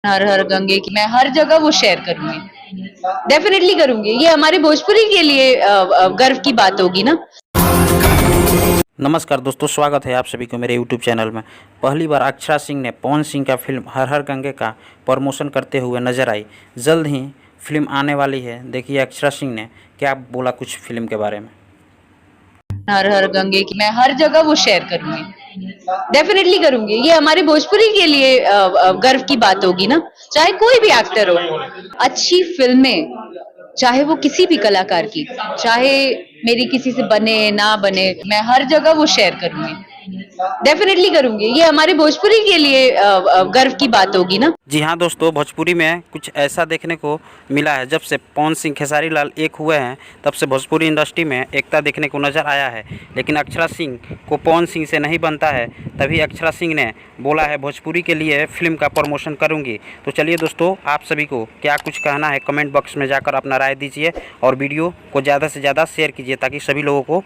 हर हर गंगे की मैं हर जगह वो शेयर करूंगी, डेफिनेटली करूंगी। ये हमारे भोजपुरी के लिए गर्व की बात होगी ना। नमस्कार दोस्तों, स्वागत है आप सभी को मेरे YouTube चैनल में। पहली बार अक्षरा सिंह ने पवन सिंह का फिल्म हर हर गंगे का प्रमोशन करते हुए नजर आई। जल्द ही फिल्म आने वाली है। देखिए अक्षरा सिंह ने क्या बोला कुछ फिल्म के बारे में। हर हर गंगे की मैं हर जगह वो शेयर करूंगी, डेफिनेटली करूंगी। ये हमारे भोजपुरी के लिए गर्व की बात होगी ना। चाहे कोई भी एक्टर हो, अच्छी फिल्में, चाहे वो किसी भी कलाकार की, चाहे मेरी किसी से बने ना बने, मैं हर जगह वो शेयर करूंगी, डेफिनेटली करूंगी। ये हमारे भोजपुरी के लिए गर्व की बात होगी ना। जी हाँ दोस्तों, भोजपुरी में कुछ ऐसा देखने को मिला है। जब से पवन सिंह खेसारी लाल एक हुए हैं तब से भोजपुरी इंडस्ट्री में एकता देखने को नज़र आया है। लेकिन अक्षरा सिंह को पवन सिंह से नहीं बनता है, तभी अक्षरा सिंह ने बोला है भोजपुरी के लिए फिल्म का प्रमोशन करूंगी। तो चलिए दोस्तों, आप सभी को क्या कुछ कहना है कमेंट बॉक्स में जाकर अपना राय दीजिए और वीडियो को ज़्यादा से ज़्यादा शेयर कीजिए ताकि सभी लोगों को